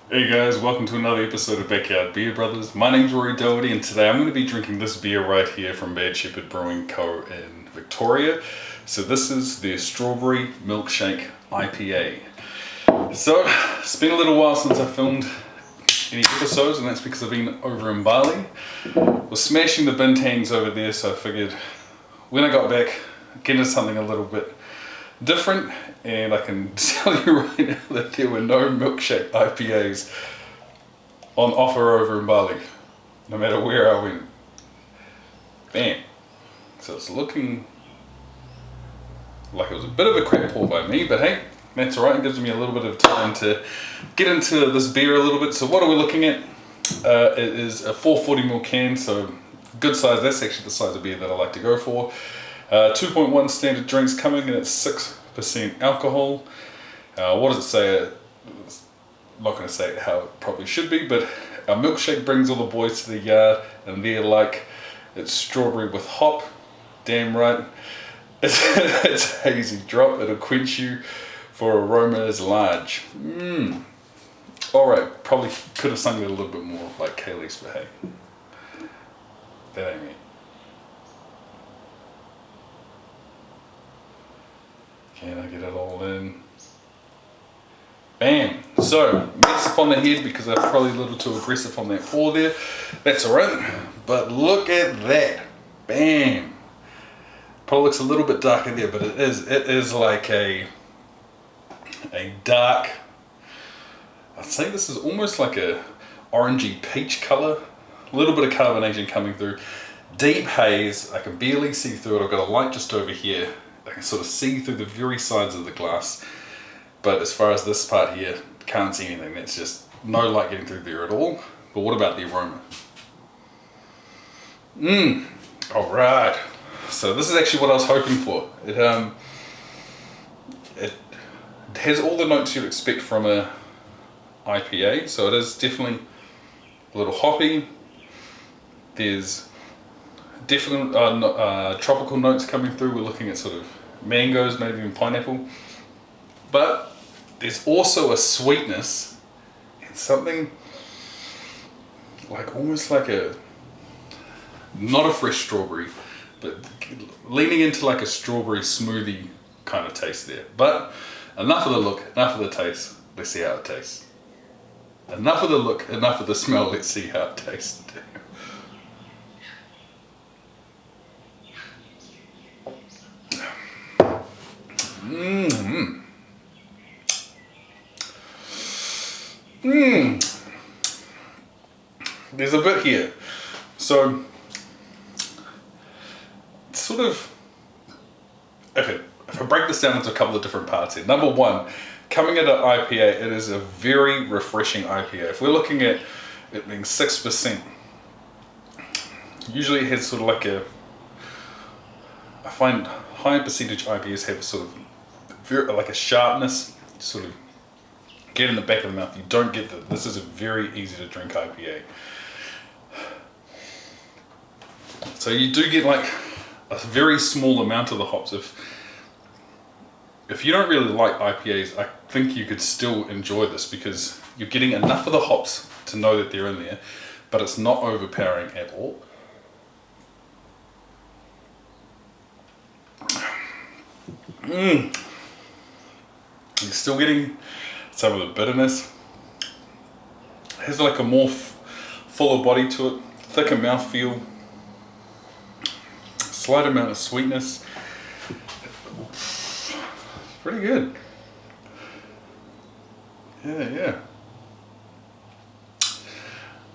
Hey guys, welcome to another episode of Backyard Beer Brothers. My name's Rory Doherty and today I'm going to be drinking this beer right here from Bad Shepherd Brewing Co. in Victoria. So this is the Strawberry Milkshake IPA. So, it's been a little while since I filmed any episodes and that's because I've been over in Bali. We're smashing the bintangs over there, so I figured when I got back, get into something a little bit different, and I can tell you right now that there were no Milkshake IPAs on offer over in Bali, no matter where I went. Bam. So it's looking like it was a bit of a crap pour by me, but hey, that's alright. It gives me a little bit of time to get into this beer a little bit. So what are we looking at? It is a 440ml can, so good size. That's actually the size of beer that I like to go for. 2.1 standard drinks coming in at 6% alcohol. What does it say? I'm not going to say how it probably should be, but our milkshake brings all the boys to the yard, and they're like, it's strawberry with hop. Damn right. It's a hazy drop. It'll quench you, for aroma is large. Alright, probably could have sung it a little bit more like Kaylee's, but hey, that ain't me. Can I get it all in? Bam! So, mess on the head because I was probably a little too aggressive on that pour there. That's alright, but look at that. Bam! Probably looks a little bit darker there, but it is like a dark, I'd say this is almost like a orangey peach color. A little bit of carbonation coming through. Deep haze, I can barely see through it. I've got a light just over here. I can sort of see through the very sides of the glass, but as far as this part here, can't see anything. That's just no light getting through there at all. But what about the aroma? Alright. So this is actually what I was hoping for. It has all the notes you'd expect from a IPA, so it is definitely a little hoppy. There's definitely tropical notes coming through. We're looking at sort of mangoes, maybe even pineapple. But there's also a sweetness and something like almost like not a fresh strawberry, but leaning into like a strawberry smoothie kind of taste there. But enough of the look, enough of the taste. Let's see how it tastes. Enough of the look, enough of the smell. Let's see how it tastes. There's a bit here. So, sort of, okay, if I break this down into a couple of different parts here. Number one, coming at an IPA, it is a very refreshing IPA. If we're looking at it being 6%, usually it has sort of like I find higher percentage IPAs have sort of like a sharpness, sort of get in the back of the mouth. You don't get that. This is a very easy to drink IPA. So you do get like a very small amount of the hops. If you don't really like IPAs, I think you could still enjoy this because you're getting enough of the hops to know that they're in there, but it's not overpowering at all. You're still getting some of the bitterness. It has like a more fuller body to it, thicker mouthfeel, slight amount of sweetness. Pretty good. Yeah.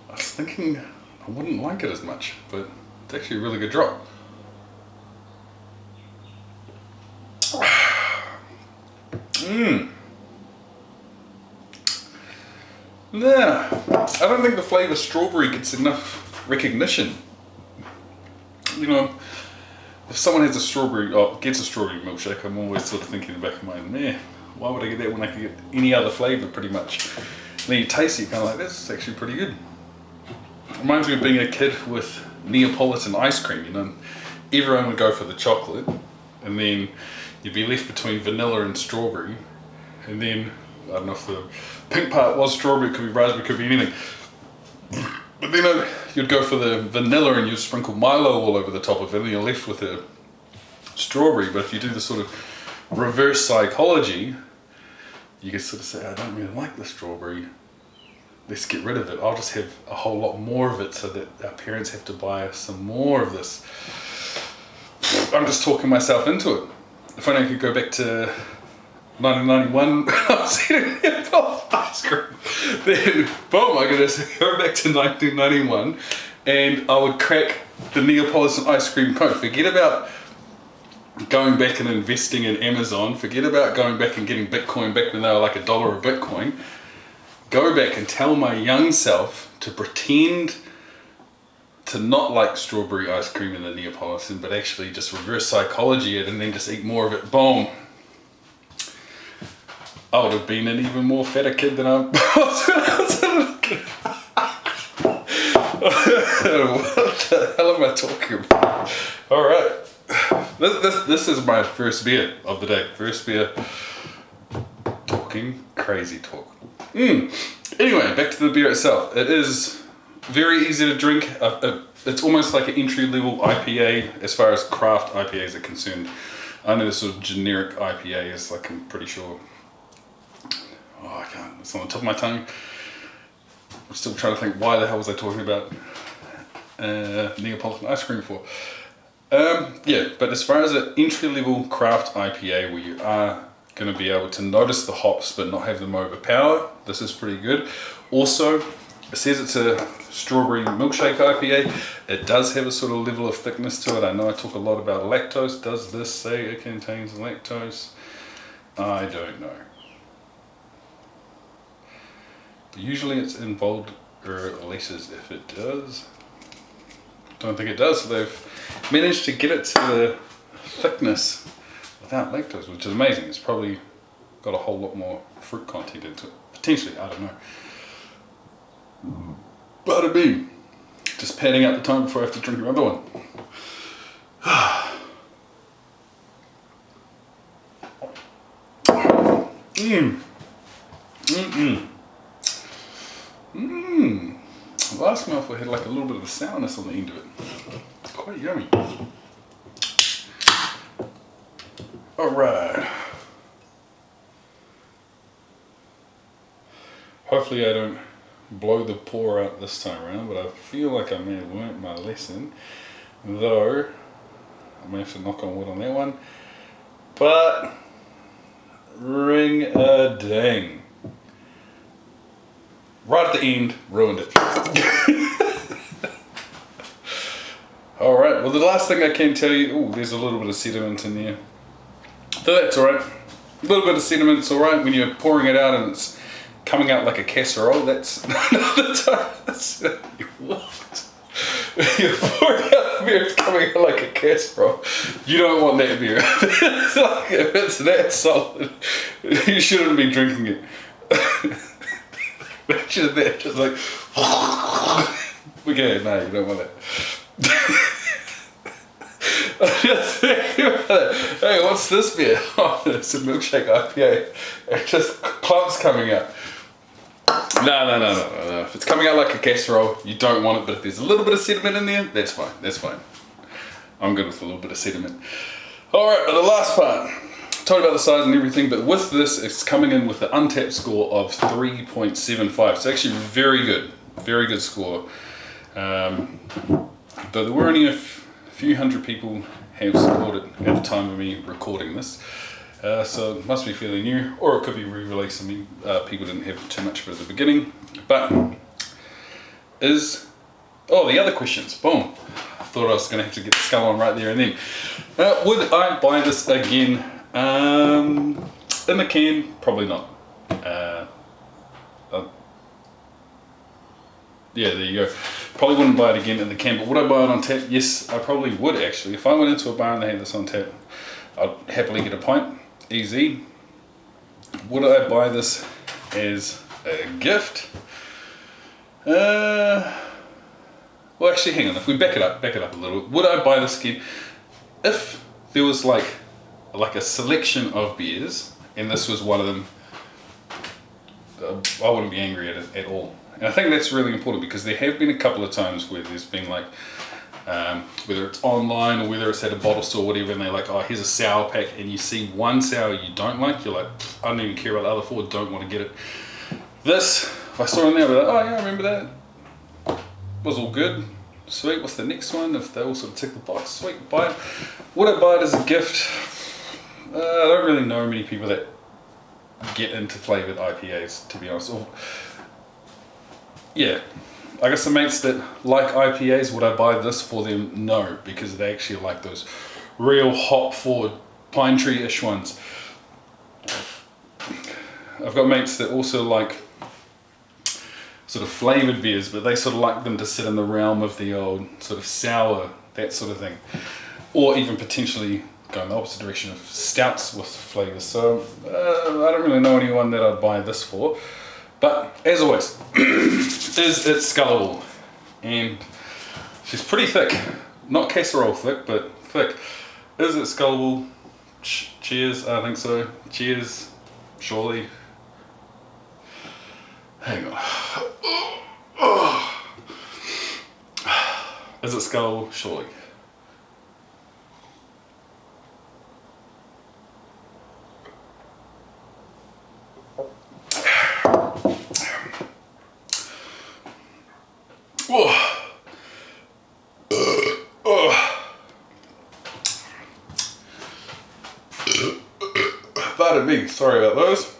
I was thinking I wouldn't like it as much, but it's actually a really good drop. Nah, I don't think the flavour strawberry gets enough recognition. You know, if someone has gets a strawberry milkshake, I'm always sort of thinking in the back of my mind, man, why would I get that when I could get any other flavour pretty much? And then you taste it, you're kind of like, this is actually pretty good. Reminds me of being a kid with Neapolitan ice cream, you know, everyone would go for the chocolate, and then you'd be left between vanilla and strawberry, and then I don't know if the pink part was strawberry, it could be raspberry, it could be anything. But then you'd go for the vanilla and you'd sprinkle Milo all over the top of it, and you're left with a strawberry. But if you do the sort of reverse psychology, you can sort of say, I don't really like the strawberry, let's get rid of it. I'll just have a whole lot more of it so that our parents have to buy us some more of this. I'm just talking myself into it. If only I could go back to 1991 when I was eating ice cream. Then, boom, I could just go back to 1991 and I would crack the Neapolitan ice cream cone. Forget about going back and investing in Amazon. Forget about going back and getting Bitcoin back when they were like $1 a Bitcoin. Go back and tell my young self to pretend to not like strawberry ice cream in the Neapolitan, but actually just reverse psychology it and then just eat more of it. Boom. I would have been an even more fatter kid than I was when I was a little kid. What the hell am I talking about? Alright. This is my first beer of the day. First beer. Talking crazy talk. Anyway, back to the beer itself. It is very easy to drink. It's almost like an entry-level IPA as far as craft IPAs are concerned. I know the sort of generic IPA is like, I'm pretty sure. Oh, I can't. It's on the top of my tongue. I'm still trying to think, why the hell was I talking about Neapolitan ice cream for? Yeah, but as far as an entry-level craft IPA where you are going to be able to notice the hops but not have them overpower, this is pretty good. Also, it says it's a strawberry milkshake IPA. It does have a sort of level of thickness to it. I know I talk a lot about lactose. Does this say it contains lactose? I don't know. But usually it's in bold letters if it does. Don't think it does. So they've managed to get it to the thickness without lactose, which is amazing. It's probably got a whole lot more fruit content into it. Potentially, I don't know. Bada bing. Just padding out the time before I have to drink another one. The last mouthful had like a little bit of a sourness on the end of it. It's quite yummy. Alright. Hopefully I don't blow the pour out this time around, but I feel like I may have learnt my lesson, though I may have to knock on wood on that one. But ring a ding. Right at the end, ruined it. Alright, well the last thing I can tell you, there's a little bit of sediment in there. So that's alright. A little bit of sediment's alright when you're pouring it out and it's coming out like a casserole. That's another time. What? You're pouring out beer, it's coming out like a casserole. You don't want that beer. If it's that solid, you shouldn't be drinking it. Imagine that, just like, okay, no, you don't want that. I'm just thinking about it. Hey, what's this beer? Oh, it's a Milkshake IPA. It just clumps coming out. No. If it's coming out like a casserole, you don't want it, but if there's a little bit of sediment in there, that's fine, that's fine. I'm good with a little bit of sediment. Alright, but the last part. Told about the size and everything, but with this, it's coming in with the untapped score of 3.75. It's actually very good score. Though there were only a few hundred people have scored it at the time of me recording this. So it must be fairly new, or it could be re-released. I mean, people didn't have too much for it at the beginning. But the other questions, boom. I thought I was going to have to get the skull on right there and then. Would I buy this again? In the can, probably not. Yeah, there you go. Probably wouldn't buy it again in the can, but would I buy it on tap? Yes, I probably would actually. If I went into a bar and they had this on tap, I'd happily get a pint, easy. Would I buy this as a gift? Well, actually, hang on. If we back it up a little, would I buy this again if there was like a selection of beers, and this was one of them? I wouldn't be angry at it at all. And I think that's really important, because there have been a couple of times where there's been like, whether it's online or whether it's at a bottle store or whatever, and they're like, oh, here's a sour pack, and you see one sour you don't like, you're like, I don't even care about the other four, don't want to get it. This, if I saw it there, I'd be like, oh yeah, I remember that. Was all good. Sweet, what's the next one? If they all sort of tick the box, sweet, buy it. Would I buy it as a gift? I don't really know many people that get into flavoured IPAs, to be honest. Or, yeah, I guess the mates that like IPAs, would I buy this for them? No, because they actually like those real hop forward pine tree-ish ones. I've got mates that also like sort of flavoured beers, but they sort of like them to sit in the realm of the old sort of sour, that sort of thing. Or even potentially go in the opposite direction of stouts with flavours. So I don't really know anyone that I'd buy this for. But as always, is it scullable? And she's pretty thick. Not casserole thick, but thick. Is it scullable? Cheers, I think so. Cheers, surely. Hang on. Is it scullable? Surely. Pardon me, sorry about those.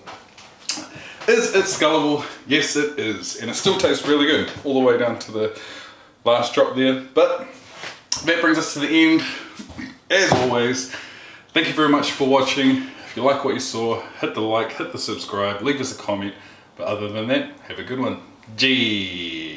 Is it scullable? Yes, it is, and it still tastes really good all the way down to the last drop there. But that brings us to the end. As always, thank you very much for watching. If you like what you saw, hit the like, hit the subscribe, leave us a comment. But other than that, have a good one. Gee.